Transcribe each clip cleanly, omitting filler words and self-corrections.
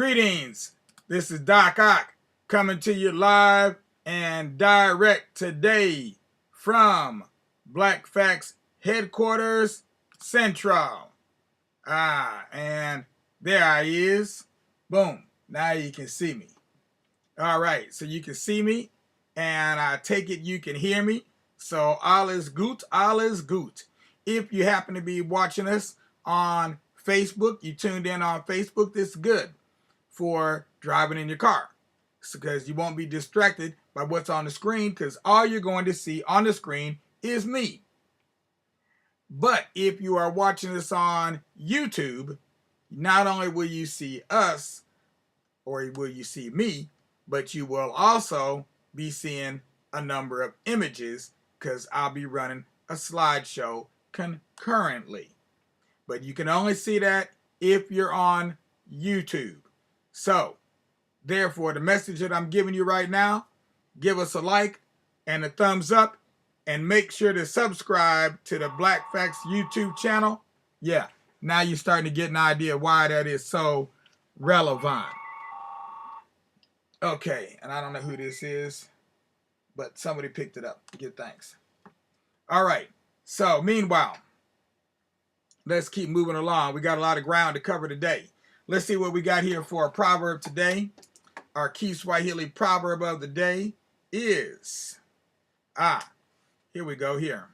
Greetings. This is Doc Ock coming to you live and direct today from Black Facts Headquarters Central. And there I is. Boom. Now you can see me. All right. So you can see me and I take it you can hear me. So all is good. All is good. If you happen to be watching us on Facebook, you tuned in on Facebook, this is good for driving in your car, because you won't be distracted by what's on the screen, because all you're going to see on the screen is me. But if you are watching this on YouTube, not only will you see us, or will you see me, but you will also be seeing a number of images, because I'll be running a slideshow concurrently. But you can only see that if you're on YouTube. So, therefore, the message that I'm giving you right now, give us a like and a thumbs up, and make sure to subscribe to the Black Facts YouTube channel. Yeah, now you're starting to get an idea why that is so relevant. Okay, and I don't know who this is, but somebody picked it up. Give thanks. All right, so meanwhile, let's keep moving along. We got a lot of ground to cover today. Let's see what we got here for a proverb today. Our key Swahili proverb of the day is, here we go here.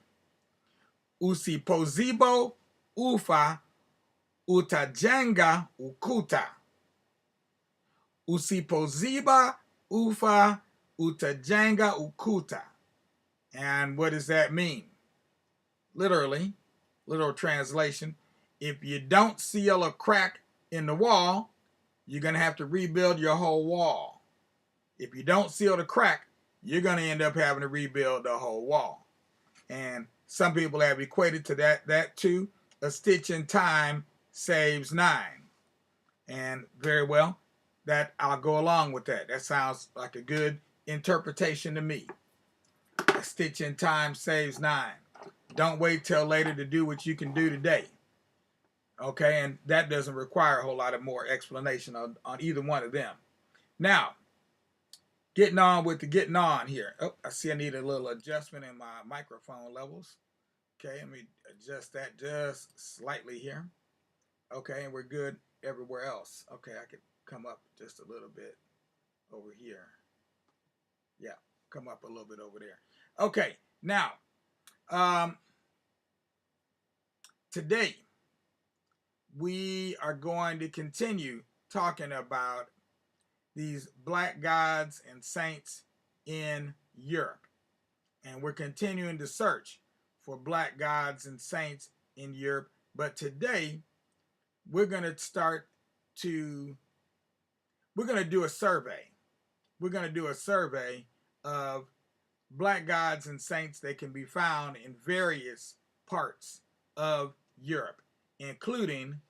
Usipoziba ufa utajenga ukuta. Usipoziba ufa utajenga ukuta. And what does that mean? Literally, literal translation, if you don't seal a crack in the wall, you're going to have to rebuild your whole wall. If you don't seal the crack, you're going to end up having to rebuild the whole wall. And some people have equated to that to a stitch in time saves 9. And very well, that I'll go along with that. That sounds like a good interpretation to me. A stitch in time saves 9. Don't wait till later to do what you can do today. Okay, and that doesn't require a whole lot of more explanation on either one of them. Now, getting on with the getting on here. Oh, I see I need a little adjustment in my microphone levels. Okay, let me adjust that just slightly here. Okay, and we're good everywhere else. Okay, I could come up just a little bit over here. Yeah, come up a little bit over there. Okay, now, today, we are going to continue talking about these black gods and saints in Europe. And we're continuing to search for black gods and saints in Europe. But today, we're going to do a survey. We're going to do a survey of black gods and saints that can be found in various parts of Europe, including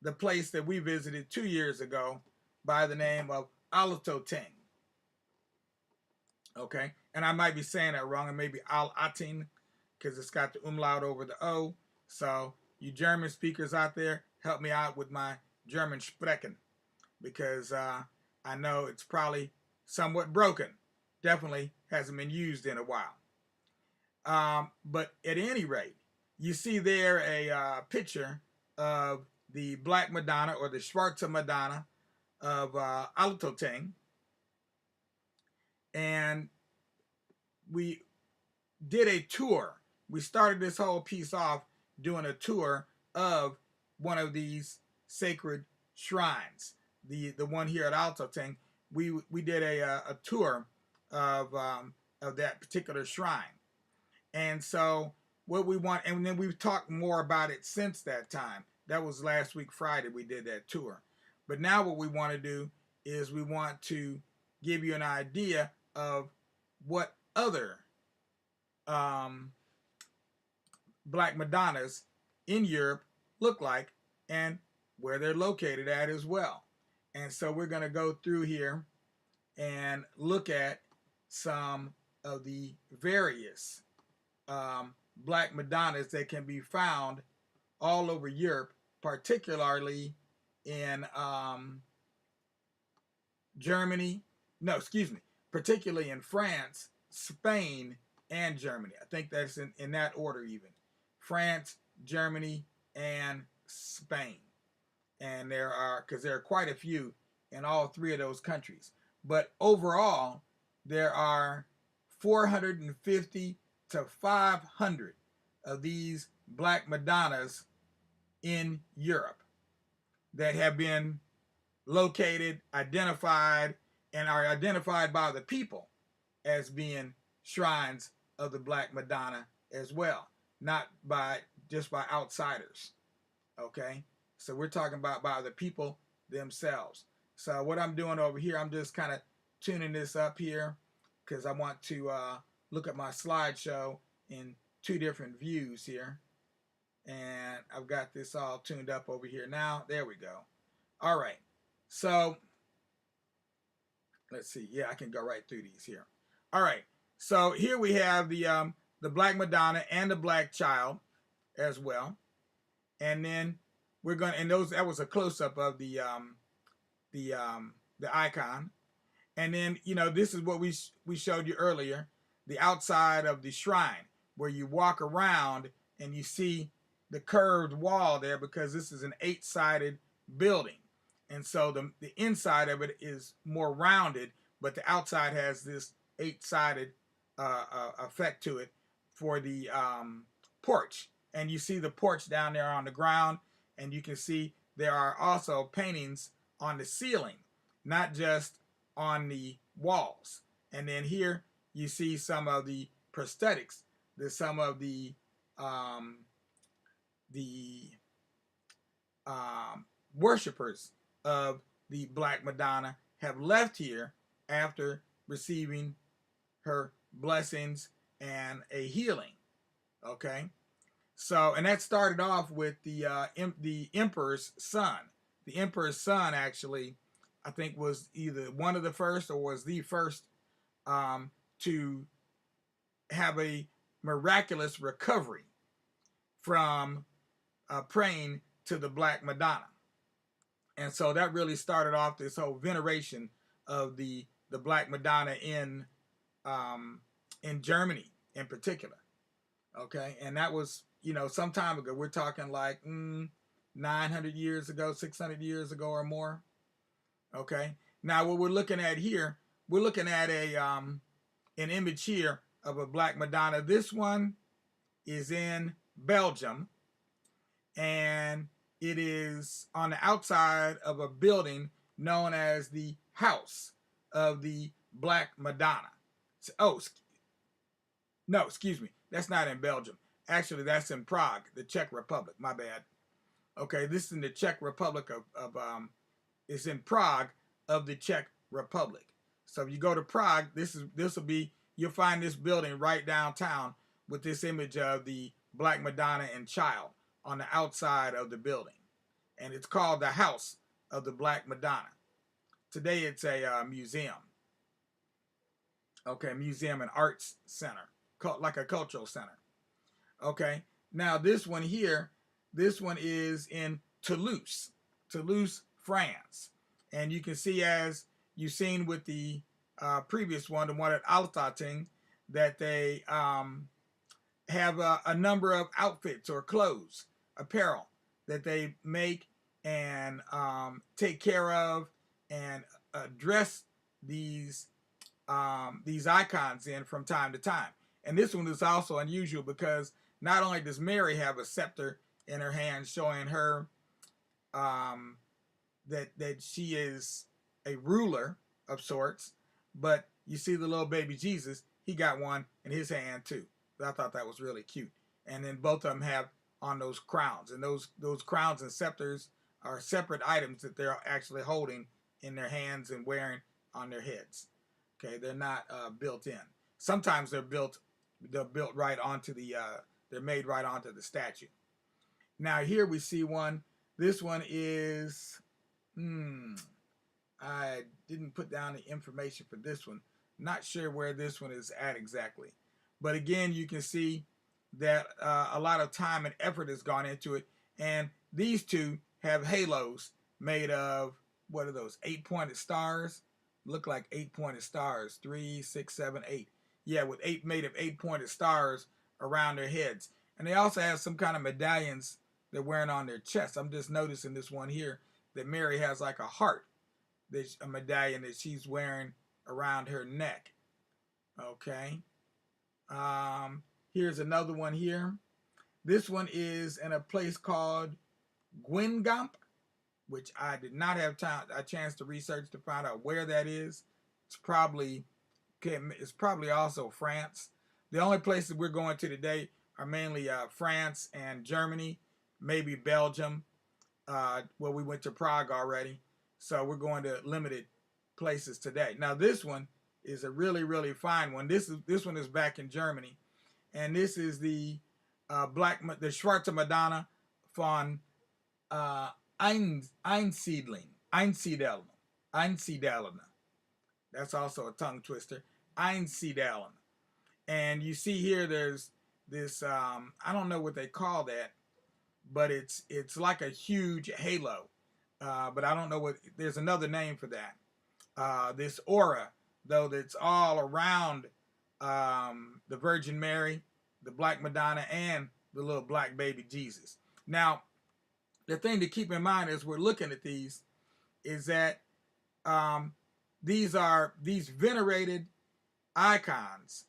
the place that we visited 2 years ago by the name of Aten. Okay, and I might be saying that wrong. It may be Aten because it's got the umlaut over the O. So you German speakers out there, help me out with my German sprechen, because I know it's probably somewhat broken. Definitely hasn't been used in a while. But at any rate, you see there a picture of the Black Madonna, or the Schwarze Madonna of Aten. And we did a tour. We started this whole piece off doing a tour of one of these sacred shrines. The one here at Aten, we did a tour of that particular shrine. And so what we want, and then we've talked more about it since that time. That was last week Friday we did that tour. But now what we want to do is we want to give you an idea of what other Black Madonnas in Europe look like and where they're located at as well. And so we're going to go through here and look at some of the various Black Madonnas that can be found all over Europe, particularly in Germany. No, excuse me. Particularly in France, Spain, and Germany. I think that's in that order even. France, Germany, and Spain. And there are, because there are quite a few in all three of those countries. But overall, there are 450 to 500 of these Black Madonnas in Europe that have been located, identified, and are identified by the people as being shrines of the Black Madonna as well, not by just by outsiders. Okay, so we're talking about by the people themselves. So what I'm doing over here, I'm just kind of tuning this up here because I want to look at my slideshow in two different views here. And I've got this all tuned up over here now. There we go. All right. So let's see. Yeah, I can go right through these here. All right. So here we have the Black Madonna and the Black Child as well. And then we're going to, and those, that was a close-up of the icon. And then, you know, this is what we showed you earlier, the outside of the shrine, where you walk around and you see the curved wall there, because this is an 8-sided building. And so the inside of it is more rounded, but the outside has this 8-sided effect to it for the porch. And you see the porch down there on the ground, and you can see there are also paintings on the ceiling, not just on the walls. And then here you see some of the prosthetics that some of the worshipers of the Black Madonna have left here after receiving her blessings and a healing. Okay, so, and that started off with the emperor's son. The emperor's son, actually, I think, was either one of the first or was the first to have a miraculous recovery from praying to the Black Madonna. And so that really started off this whole veneration of the Black Madonna in Germany in particular. Okay, and that was, you know, some time ago. We're talking like 900 years ago, 600 years ago or more. Okay, now what we're looking at here, we're looking at an image here of a Black Madonna. This one is in Belgium, and it is on the outside of a building known as the House of the Black Madonna. Oh, no, excuse me. That's not in Belgium. Actually, that's in Prague, the Czech Republic. My bad. Okay, this is in the Czech Republic it's in Prague of the Czech Republic. So if you go to Prague, this will be, you'll find this building right downtown with this image of the Black Madonna and Child on the outside of the building. And it's called the House of the Black Madonna. Today it's a museum. Okay, museum and arts center, like a cultural center. Okay, now this one here, this one is in Toulouse, France. And you can see, as you've seen with the previous one, the one at Aten, that they have a number of outfits or clothes, apparel, that they make and take care of and dress these icons in from time to time. And this one is also unusual because not only does Mary have a scepter in her hand showing her that she is a ruler of sorts, but you see the little baby Jesus, he got one in his hand too. I thought that was really cute. And then both of them have on those crowns, and those crowns and scepters are separate items that they're actually holding in their hands and wearing on their heads. Okay, they're not built in. Sometimes they're built right onto the they're made right onto the statue. Now here we see one. This one is I didn't put down the information for this one. Not sure where this one is at exactly. But again, you can see that a lot of time and effort has gone into it. And these two have halos made of, what are those, 8-pointed stars? Look like 8-pointed stars, 3, 6, 7, 8. Yeah, with made of 8-pointed stars around their heads. And they also have some kind of medallions they're wearing on their chest. I'm just noticing this one here that Mary has like a heart, a medallion that she's wearing around her neck. Okay. Here's another one here. This one is in a place called Guingamp, which I did not have a chance to research to find out where that is. It's probably also France. The only places we're going to today are mainly France and Germany, maybe Belgium. Well, we went to Prague already, so we're going to limited places today. Now this one is a really, really fine one. This one is back in Germany, and this is the Schwarze Madonna von Einsiedeln. That's also a tongue twister. Einsiedeln. And you see here there's this, I don't know what they call that, but it's like a huge halo. But I don't know what, there's another name for that. This aura, though, that's all around the Virgin Mary, the Black Madonna, and the little black baby Jesus. Now, the thing to keep in mind as we're looking at these is that these venerated icons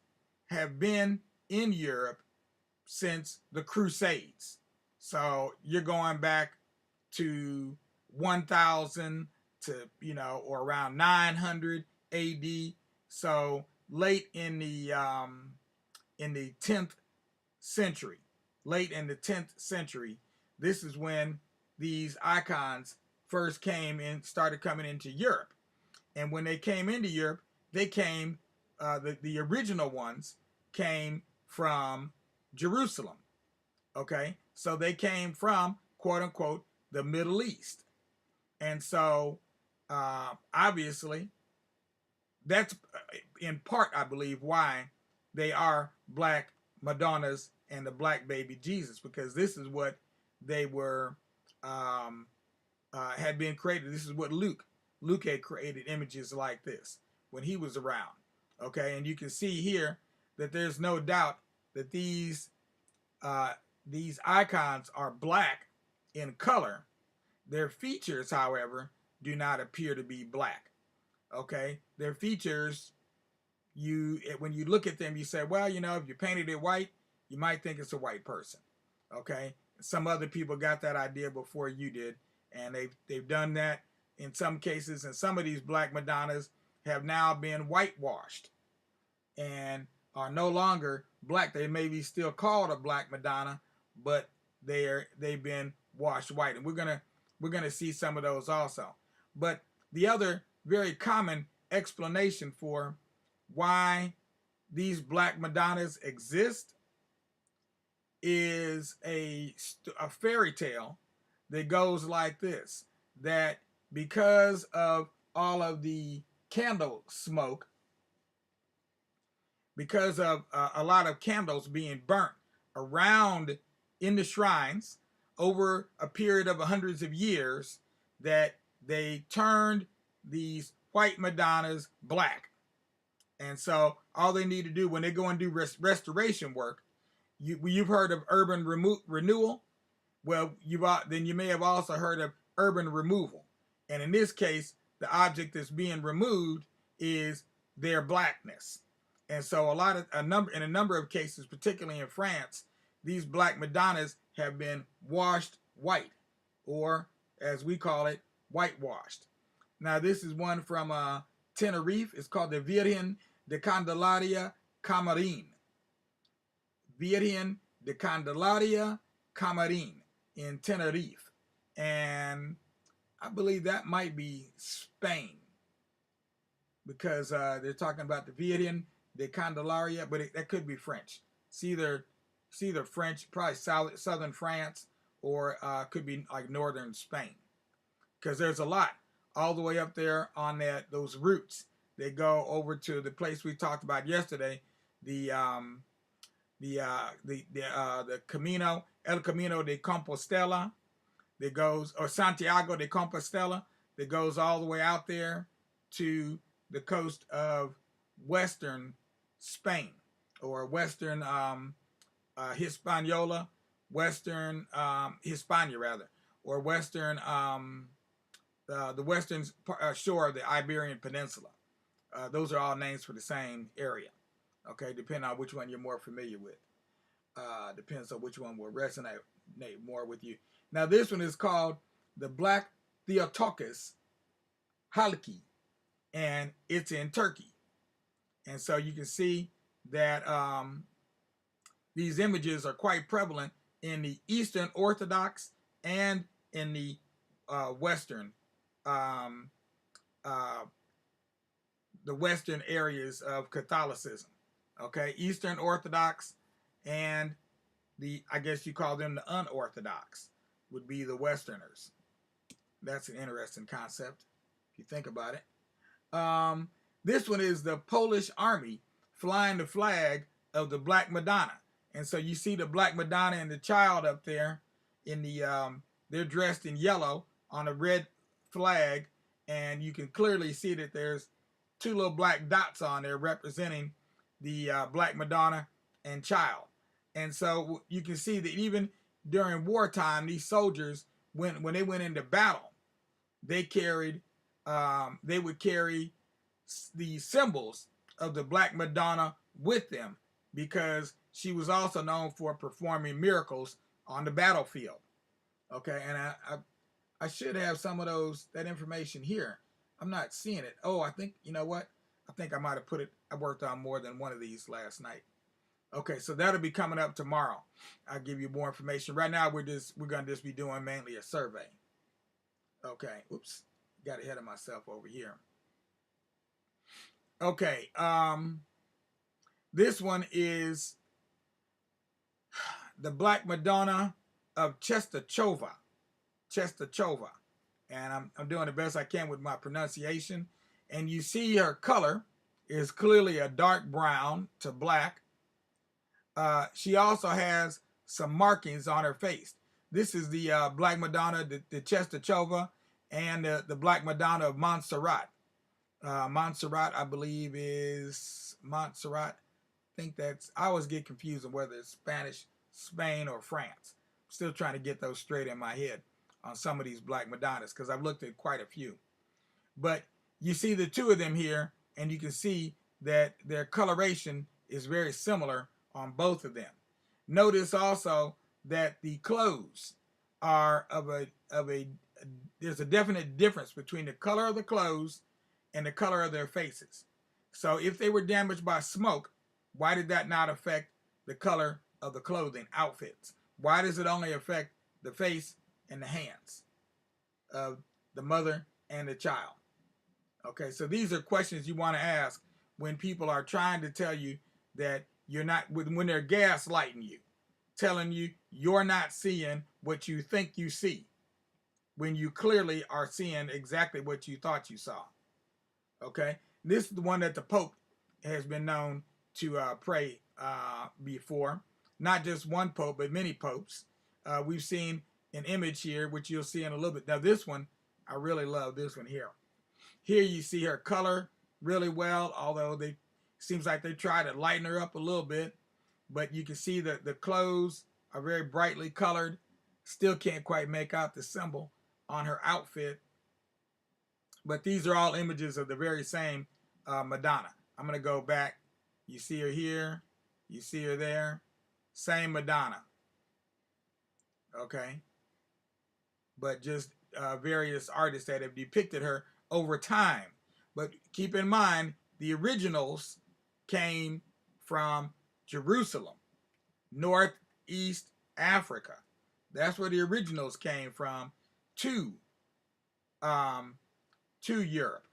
have been in Europe since the Crusades. So you're going back to 1000 to, or around 900 AD. So late in the 10th century, this is when these icons first started coming into Europe. And when they came into Europe, they came, the original ones came from Jerusalem. Okay, so they came from, quote unquote, the Middle East. And so obviously that's in part, I believe, why they are Black Madonnas and the Black Baby Jesus, because this is what they were had been created. This is what Luke had created images like this when he was around. Okay, and you can see here that there's no doubt that these icons are black in color. Their features, however, do not appear to be black. Okay, their features, when you look at them, you say, well, if you painted it white, you might think it's a white person. Okay, some other people got that idea before you did, and they've done that in some cases, and some of these Black Madonnas have now been whitewashed and are no longer black. They may be still called a Black Madonna, but they've been washed white, and we're gonna see some of those also. But the other very common explanation for why these Black Madonnas exist is a fairy tale that goes like this: that because of all of the candle smoke, because of a lot of candles being burnt around in the shrines over a period of hundreds of years, that they turned these white Madonnas black. And so all they need to do when they go and do restoration work, you've heard of urban renewal. Well, then you may have also heard of urban removal. And in this case, the object that's being removed is their blackness. And so in a number of cases, particularly in France, these Black Madonnas have been washed white, or as we call it, whitewashed. Now this is one from Tenerife. It's called the Virgen de Candelaria Camarin. Virgen de Candelaria Camarin in Tenerife. And I believe that might be Spain, because they're talking about the Virgen de Candelaria, but that could be French. It's either French, probably southern France, or could be like northern Spain, because there's a lot all the way up there on those routes. They go over to the place we talked about yesterday, the Camino, El Camino de Compostela. that goes, or Santiago de Compostela, that goes all the way out there to the coast of western Spain, or western Hispaniola, western Hispania rather, or western the western shore of the Iberian Peninsula. Those are all names for the same area. Okay, depending on which one you're more familiar with. Depends on which one will resonate more with you. Now, this one is called the Black Theotokos Halki, and it's in Turkey. And so you can see that these images are quite prevalent in the Eastern Orthodox and in the Western, the Western areas of Catholicism. Okay, Eastern Orthodox and I guess you call them the unorthodox, would be the Westerners. That's an interesting concept if you think about it. This one is the Polish army flying the flag of the Black Madonna. And so you see the Black Madonna and the child up there in the, they're dressed in yellow on a red flag. And you can clearly see that there's two little black dots on there representing the Black Madonna and child. And so you can see that even during wartime, these soldiers, when they went into battle, they would carry the symbols of the Black Madonna with them, because she was also known for performing miracles on the battlefield. Okay, and I should have some of that information here. I'm not seeing it. Oh, I think, you know what? I think I might have put it, I worked on more than one of these last night. Okay, so that'll be coming up tomorrow. I'll give you more information. Right now, we're gonna just be doing mainly a survey. Okay, oops, got ahead of myself over here. Okay, this one is the Black Madonna of Czestochowa, and I'm doing the best I can with my pronunciation. And you see her color is clearly a dark brown to black. She also has some markings on her face. This is the Black Madonna, the Czestochowa, and the Black Madonna of Montserrat. Montserrat, I believe, is Montserrat. I think I always get confused on whether it's Spanish, Spain, or France. I'm still trying to get those straight in my head on some of these Black Madonnas, because I've looked at quite a few. But you see the two of them here, and you can see that their coloration is very similar on both of them. Notice also that the clothes are there's a definite difference between the color of the clothes and the color of their faces. So if they were damaged by smoke, why did that not affect the color of the clothing outfits? Why does it only affect the face and the hands of the mother and the child? Okay, so these are questions you want to ask when people are trying to tell you that you're not, when they're gaslighting you, telling you you're not seeing what you think you see, when you clearly are seeing exactly what you thought you saw. Okay, this is the one that the Pope has been known to pray before. Not just one Pope, but many Popes. We've seen an image here, which you'll see in a little bit. Now this one, I really love this one here. Here you see her color really well, although seems like they try to lighten her up a little bit, but you can see that the clothes are very brightly colored. Still can't quite make out the symbol on her outfit, but these are all images of the very same Madonna. I'm going to go back. You see her here, you see her there, same Madonna. Okay, but just various artists that have depicted her over time. But keep in mind, the originals came from Jerusalem, Northeast Africa. That's where the originals came from to Europe.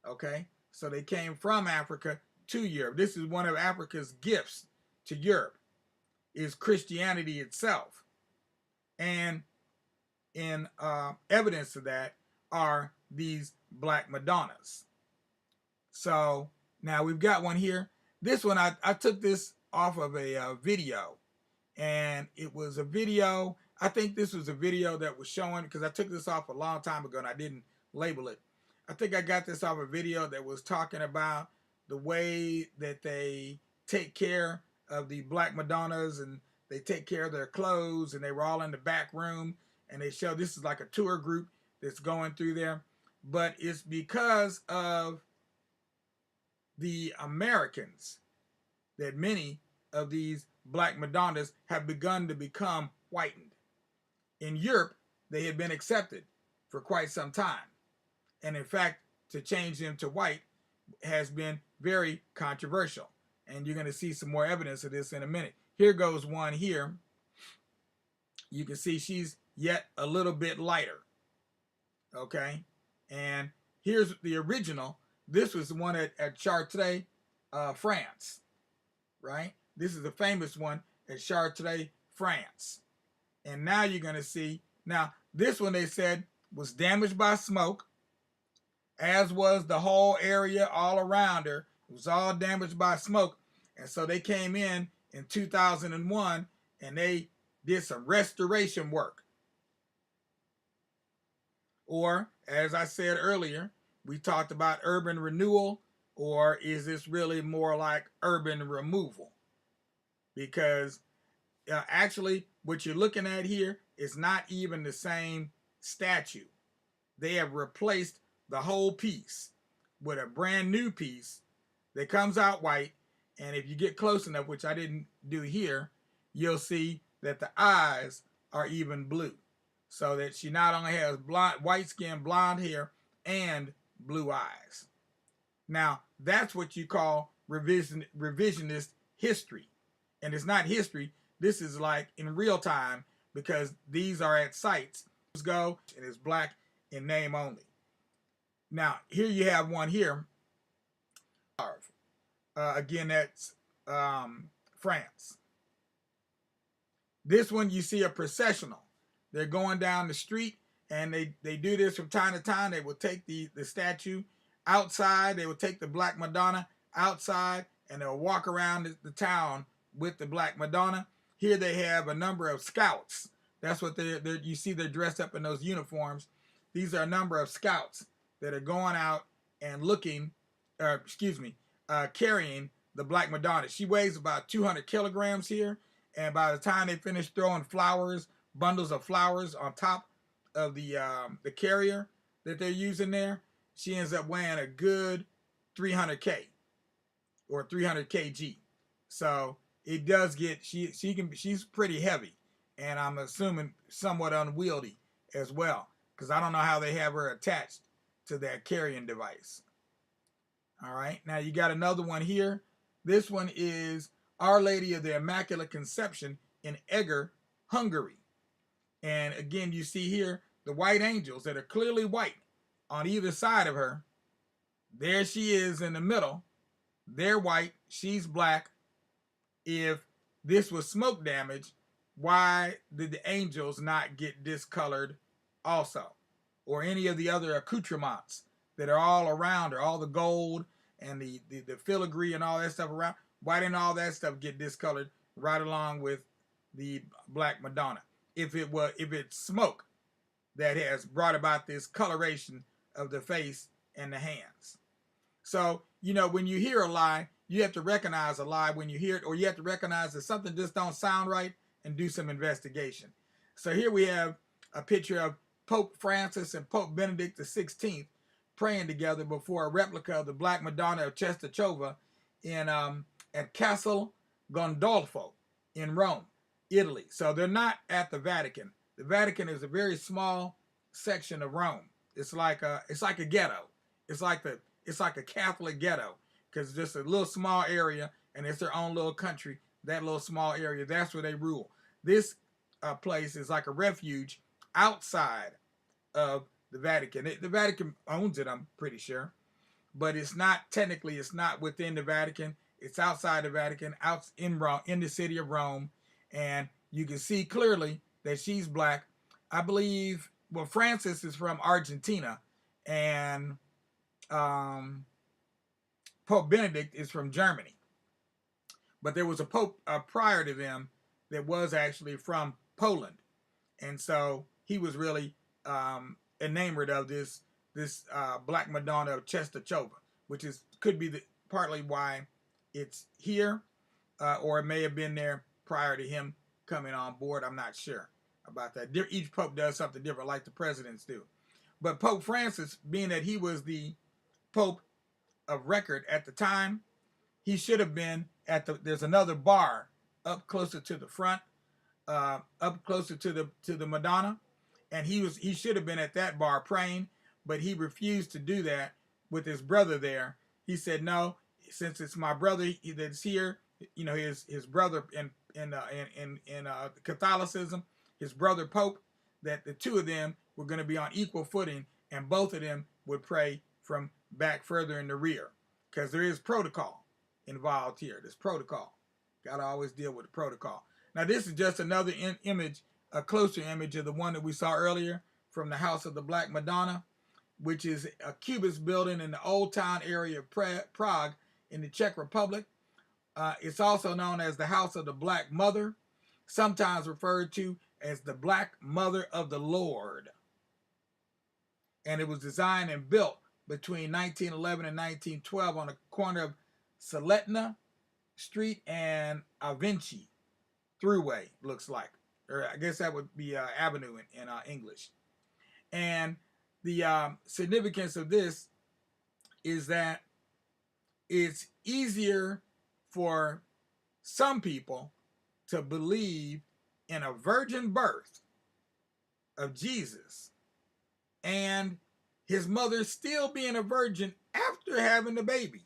Okay, so they came from Africa to Europe. This is one of Africa's gifts to Europe, is Christianity itself. And in evidence of that are these Black Madonnas. So now we've got one here. This one, I took this off of a video, and it was a video. I think this was a video that was showing, because I took this off a long time ago and I didn't label it. I think I got this off a video that was talking about the way that they take care of the Black Madonnas, and they take care of their clothes, and they were all in the back room, and they show this is like a tour group that's going through there. But it's because of the Americans that many of these Black Madonnas have begun to become whitened. In Europe, they had been accepted for quite some time. And in fact, to change them to white has been very controversial. And you're going to see some more evidence of this in a minute. Here goes one here. You can see she's yet a little bit lighter. Okay? And here's the original. This was the one at Chartres, France. Right? This is the famous one at Chartres, France. And now you're going to see, now this one they said was damaged by smoke, as was the whole area all around her. It was all damaged by smoke. And so they came in 2001 and they did some restoration work. Or, as I said earlier, we talked about urban renewal, or is this really more like urban removal? Because actually, what you're looking at here is not even the same statue. They have replaced the whole piece with a brand new piece that comes out white. And if you get close enough, which I didn't do here, you'll see that the eyes are even blue. So that she not only has white skin, blonde hair, and blue eyes. Now, that's what you call revisionist history. And it's not history. This is like in real time, because these are at sites. Go, and it's black in name only. Now, here you have one here. Again, that's France. This one, you see a processional. They're going down the street, and they do this from time to time. They will take the statue outside. They will take the Black Madonna outside, and they'll walk around the town with the Black Madonna. Here they have a number of scouts. That's what you see, they're dressed up in those uniforms. These are a number of scouts that are going out and carrying the Black Madonna. She weighs about 200 kilograms here, and by the time they finish throwing flowers, bundles of flowers on top of the carrier that they're using there, she ends up weighing a good 300 or 300 kg. So it does get, she's pretty heavy, and I'm assuming somewhat unwieldy as well, because I don't know how they have her attached to that carrying device. All right, now you got another one here. This one is Our Lady of the Immaculate Conception in Eger, Hungary. And again, you see here the white angels that are clearly white on either side of her. There she is in the middle. They're white, she's black. If this was smoke damage, why did the angels not get discolored also? Or any of the other accoutrements that are all around her, all the gold and the filigree and all that stuff around, why didn't all that stuff get discolored right along with the Black Madonna? If it's smoke that has brought about this coloration of the face and the hands. So, you know, when you hear a lie, you have to recognize a lie when you hear it, or you have to recognize that something just don't sound right and do some investigation. So here we have a picture of Pope Francis and Pope Benedict XVI praying together before a replica of the Black Madonna of Cestachova at Castel Gandolfo in Rome, Italy. So they're not at the Vatican. The Vatican is a very small section of Rome. It's like a ghetto. It's like a Catholic ghetto, because it's just a little small area, and it's their own little country. That little small area, that's where they rule. This place is like a refuge outside of the Vatican. The Vatican owns it, I'm pretty sure, but it's not technically. It's not within the Vatican. It's outside the Vatican, out in Rome, in the city of Rome, and you can see clearly that she's black. I believe. Well, Francis is from Argentina, and Pope Benedict is from Germany. But there was a pope prior to them that was actually from Poland. And so he was really enamored of this Black Madonna of Czestochowa, which could be partly why it's here, or it may have been there prior to him coming on board. I'm not sure about that. Each pope does something different, like the presidents do. But Pope Francis, being that he was the pope of record at the time, he should have been at there's another bar up closer to the front, up closer to the Madonna, and he should have been at that bar praying, but he refused to do that with his brother there. He said, no, since it's my brother that's here, his brother in Catholicism, his brother Pope, that the two of them were going to be on equal footing, and both of them would pray from back further in the rear, because there is protocol involved here. There's protocol. Got to always deal with the protocol. Now, this is just another image, a closer image of the one that we saw earlier from the House of the Black Madonna, which is a Cubist building in the Old Town area of Prague in the Czech Republic. It's also known as the House of the Black Mother, sometimes referred to as the Black Mother of the Lord. And it was designed and built between 1911 and 1912 on the corner of Saletna Street and Avinci Thruway, looks like. Or I guess that would be avenue in English. And the significance of this is that it's easier for some people to believe in a virgin birth of Jesus and his mother still being a virgin after having the baby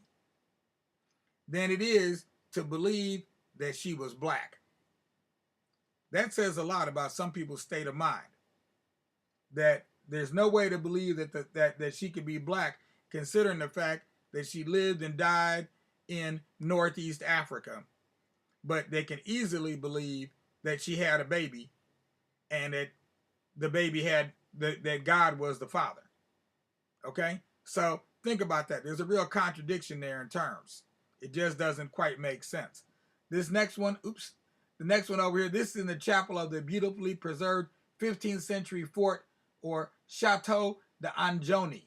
than it is to believe that she was black. That says a lot about some people's state of mind, that there's no way to believe that she could be black, considering the fact that she lived and died in Northeast Africa. But they can easily believe that she had a baby and that the baby that God was the father. Okay? So think about that. There's a real contradiction there in terms. It just doesn't quite make sense. This next one, the next one over here, this is in the chapel of the beautifully preserved 15th century fort or Chateau d'Anjony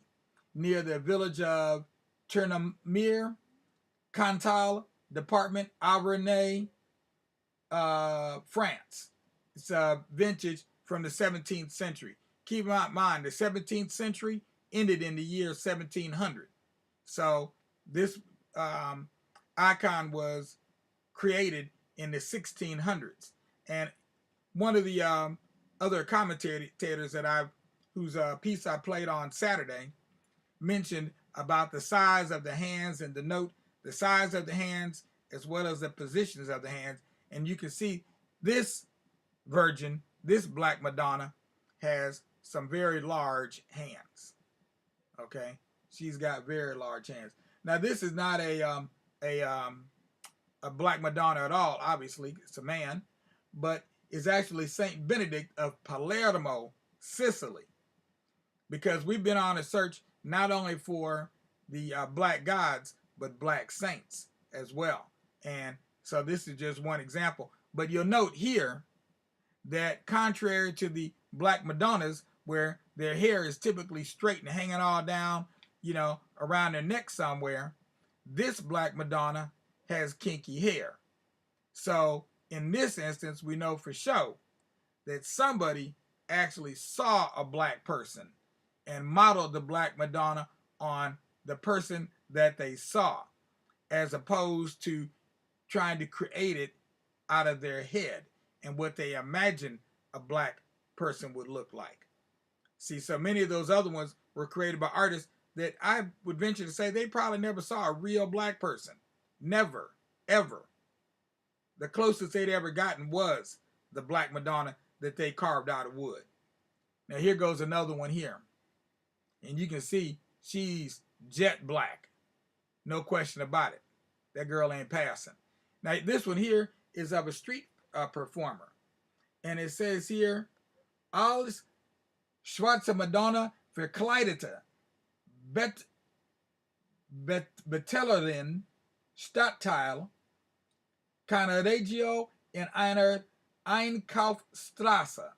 near the village of Tournemire, Cantal, Department, Auvergne, France. It's a vintage from the 17th century. Keep in mind, the 17th century ended in the year 1700. So this icon was created in the 1600s. And one of the other commentators whose piece I played on Saturday mentioned about the size of the hands, and denote the size of the hands as well as the positions of the hands. And you can see this virgin, this Black Madonna, has some very large hands. Okay, she's got very large hands. Now, this is not a Black Madonna at all. Obviously, it's a man, but it's actually Saint Benedict of Palermo, Sicily, because we've been on a search not only for the black gods but black saints as well. And so this is just one example. But you'll note here that contrary to the Black Madonnas, where their hair is typically straight and hanging all down, around their neck somewhere, this Black Madonna has kinky hair. So in this instance, we know for sure that somebody actually saw a black person and modeled the Black Madonna on the person that they saw, as opposed to trying to create it out of their head and what they imagine a black person would look like. See, so many of those other ones were created by artists that I would venture to say they probably never saw a real black person. Never, ever. The closest they'd ever gotten was the Black Madonna that they carved out of wood. Now here goes another one here. And you can see she's jet black. No question about it. That girl ain't passing. Now this one here is of a street performer. And it says here, Alles schwarze Madonna verkleidete Betellerin Stadtteil Cannaregio in einer Einkaufsstraße.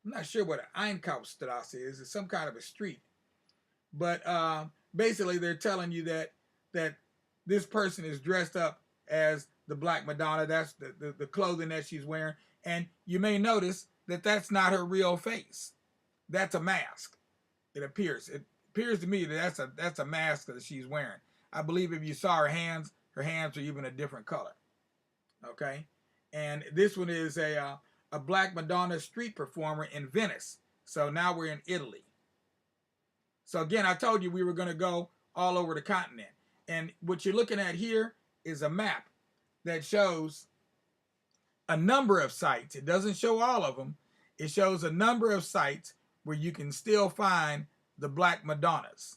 I'm not sure what an Einkaufsstrasse is. It's some kind of a street. But basically, they're telling you that this person is dressed up as the Black Madonna. That's the clothing that she's wearing. And you may notice that that's not her real face. That's a mask. It appears. It appears to me that that's a mask that she's wearing. I believe if you saw her hands are even a different color. Okay, and this one is a Black Madonna street performer in Venice. So now we're in Italy. So again, I told you we were going to go all over the continent. And what you're looking at here is a map that shows a number of sites. It doesn't show all of them. It shows a number of sites where you can still find the Black Madonnas.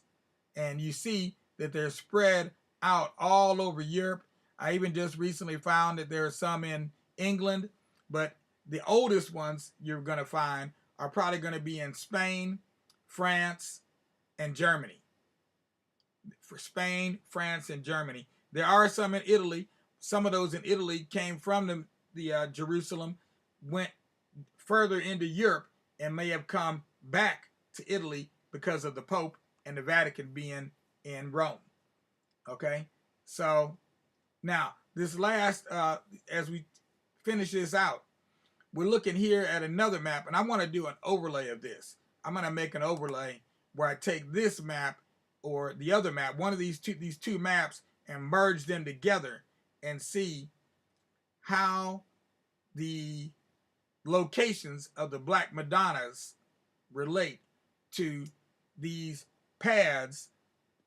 And you see that they're spread out all over Europe. I even just recently found that there are some in England, but the oldest ones you're going to find are probably going to be in Spain, France, and Germany. For Spain, France, and Germany. There are some in Italy. Some of those in Italy came from the Jerusalem, went further into Europe, and may have come back to Italy because of the Pope and the Vatican being in Rome. Okay, so now this last, as we finish this out, we're looking here at another map, and I want to do an overlay of this. I'm going to make an overlay where I take this map or the other map, one of these two maps, and merge them together and see how the locations of the Black Madonnas relate to these paths,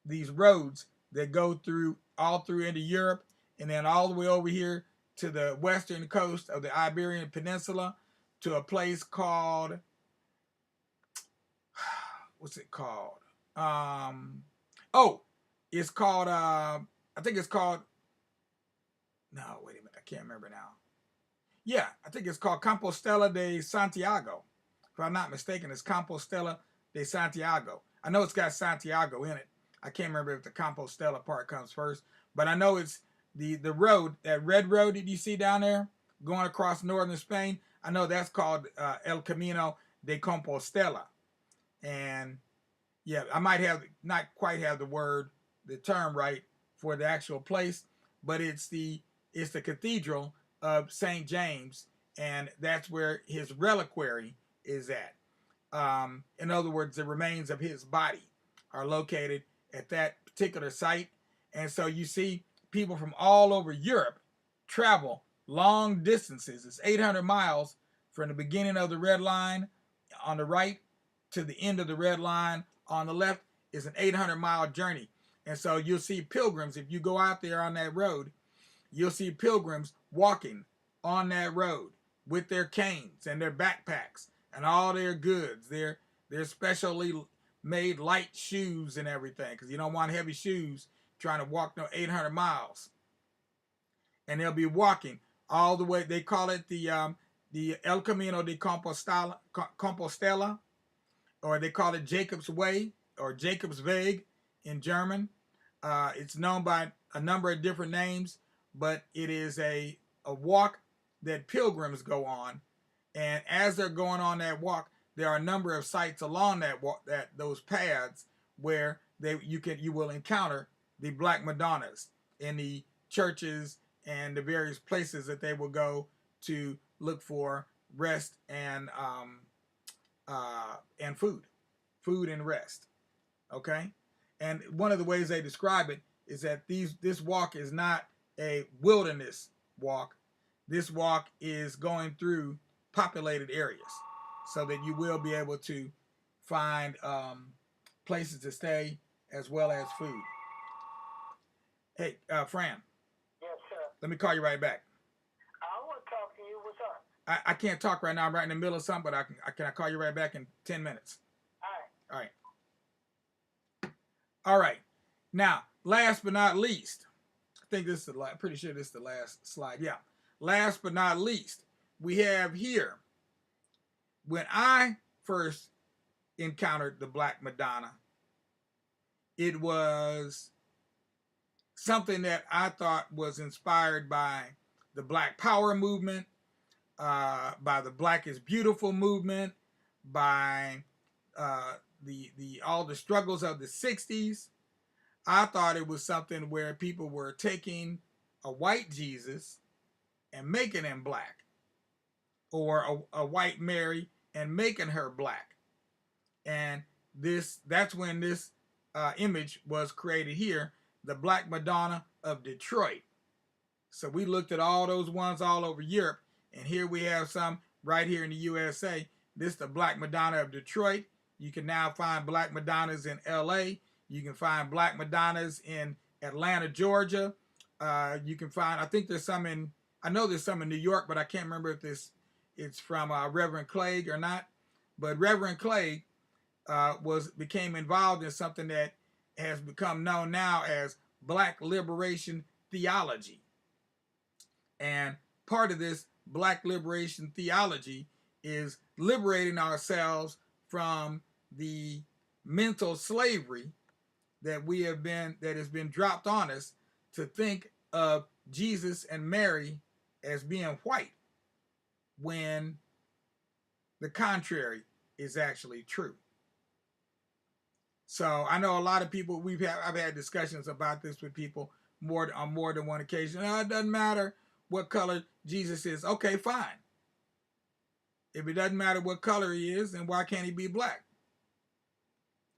these roads that go through all through into Europe, and then all the way over here to the western coast of the Iberian Peninsula to a place called, what's it called? It's called, I think it's called, no, wait a minute, I can't remember now. Yeah, I think it's called Compostela de Santiago. If I'm not mistaken, it's Compostela de Santiago. I know it's got Santiago in it. I can't remember if the Compostela part comes first, but I know it's the road, that red road that you see down there going across northern Spain. I know that's called El Camino de Compostela. And yeah, I might have not quite have the term right for the actual place, but it's the cathedral of St. James, and that's where his reliquary is at. In other words, the remains of his body are located at that particular site. And so you see people from all over Europe travel long distances. It's 800 miles from the beginning of the red line on the right to the end of the red line on the left is an 800-mile journey. And so you'll see pilgrims. If you go out there on that road, you'll see pilgrims walking on that road with their canes and their backpacks and all their goods, their specially made light shoes and everything, because you don't want heavy shoes trying to walk no 800 miles. And they'll be walking all the way. They call it the El Camino de Compostela, or they call it Jacob's Way or Jacob's Weg in German. It's known by a number of different names, but it is a walk that pilgrims go on. And as they're going on that walk, there are a number of sites along that walk, those paths, where you will encounter the Black Madonnas in the churches and the various places that they will go to look for rest and food and rest. Okay, and one of the ways they describe it is that this walk is not a wilderness walk. This walk is going through populated areas, so that you will be able to find places to stay as well as food. Hey, Fran. Yes, sir. Let me call you right back. I want to talk to you. What's up? I can't talk right now. I'm right in the middle of something, but can I call you right back in 10 minutes? All right. All right. Now, last but not least, I think this is I'm pretty sure this is the last slide. Yeah. Last but not least, we have here, when I first encountered the Black Madonna, it was something that I thought was inspired by the Black Power movement, by the Black is Beautiful movement, by all the struggles of the 60s. I thought it was something where people were taking a white Jesus and making him black, or a white Mary and making her black. And that's when this image was created here, the Black Madonna of Detroit. So we looked at all those ones all over Europe, and here we have some right here in the USA. This is the Black Madonna of Detroit. You can now find Black Madonnas in LA. You can find Black Madonnas in Atlanta, Georgia. You can find, I think there's some in, I know there's some in New York, but I can't remember if it's from Reverend Clegg or not. But Reverend Clegg became involved in something that has become known now as Black liberation theology. And part of this Black liberation theology is liberating ourselves from the mental slavery that has been dropped on us, to think of Jesus and Mary as being white when the contrary is actually true. So I know a lot of people, I've had discussions about this with people on more than one occasion. It doesn't matter what color Jesus is. Okay, fine. If it doesn't matter what color he is, then why can't he be black?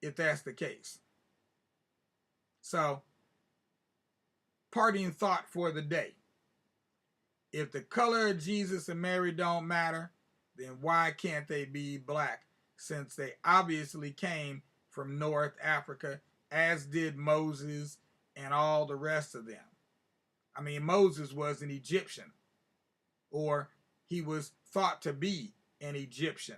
If that's the case. So, parting thought for the day. If the color of Jesus and Mary don't matter, then why can't they be black? Since they obviously came from North Africa, as did Moses and all the rest of them. I mean, Moses was an Egyptian, or he was thought to be an Egyptian.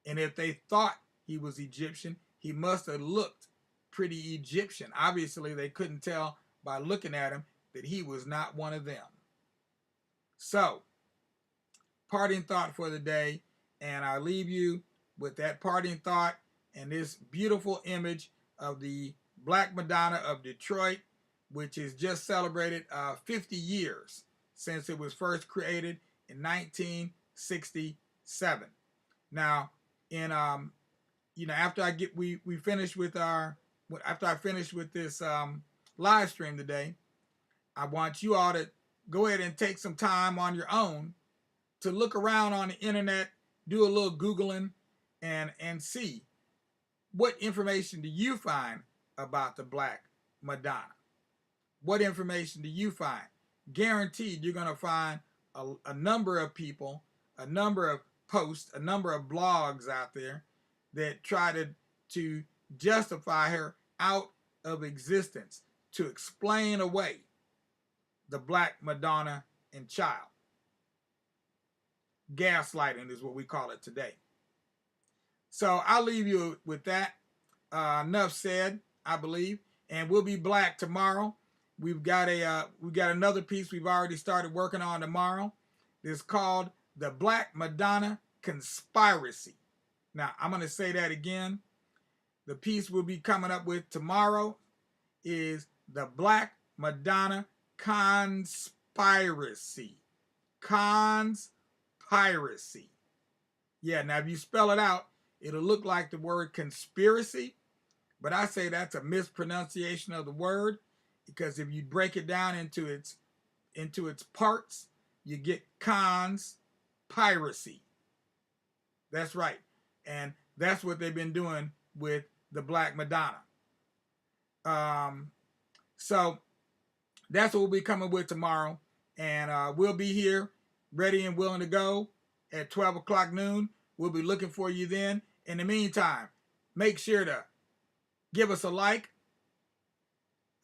And if they thought he was Egyptian, he must have looked pretty Egyptian. Obviously, they couldn't tell by looking at him that he was not one of them. So, parting thought for the day, and I leave you with that parting thought and this beautiful image of the Black Madonna of Detroit, which is just celebrated 50 years since it was first created in 1967. Now, after I finish with this live stream today, I want you all to go ahead and take some time on your own to look around on the internet, do a little Googling, and see what information do you find about the Black Madonna. What information do you find? Guaranteed you're going to find a number of people, a number of posts, a number of blogs out there that try to justify her out of existence, to explain away the Black Madonna and child. Gaslighting is what we call it today. So I'll leave you with that. Enough said, I believe, and we'll be black tomorrow. We've got another piece we've already started working on tomorrow. It's called the Black Madonna Conspiracy. Now, I'm going to say that again. The piece we'll be coming up with tomorrow is the Black Madonna Conspiracy. Conspiracy. Yeah, now if you spell it out, it'll look like the word conspiracy, but I say that's a mispronunciation of the word, because if you break it down into its parts, you get conspiracy. That's right. And that's what they've been doing with the Black Madonna. So that's what we'll be coming with tomorrow. And we'll be here ready and willing to go at 12 o'clock noon. We'll be looking for you then. In the meantime, make sure to give us a like,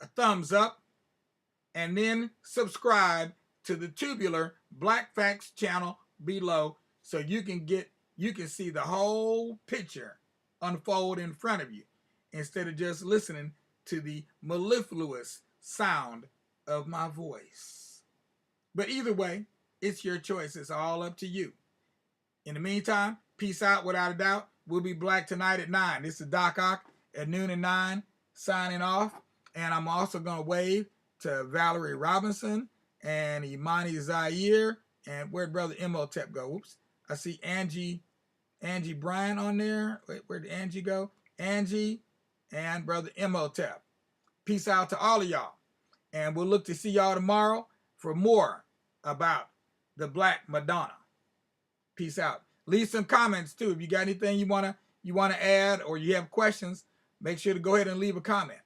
a thumbs up, and then subscribe to the Tubular Black Facts channel below, so you can see the whole picture unfold in front of you, instead of just listening to the mellifluous sound of my voice. But either way, it's your choice. It's all up to you. In the meantime, peace out without a doubt. We'll be black tonight at 9. This is Doc Ock at noon and 9, signing off. And I'm also going to wave to Valerie Robinson and Imani Zaire. And where'd Brother Imhotep go? Oops. I see Angie Angie Bryan on there. Wait, where did Angie go? Angie and Brother Imhotep. Peace out to all of y'all. And we'll look to see y'all tomorrow for more about the Black Madonna. Peace out. Leave some comments too. If you got anything you wanna add or you have questions, make sure to go ahead and leave a comment.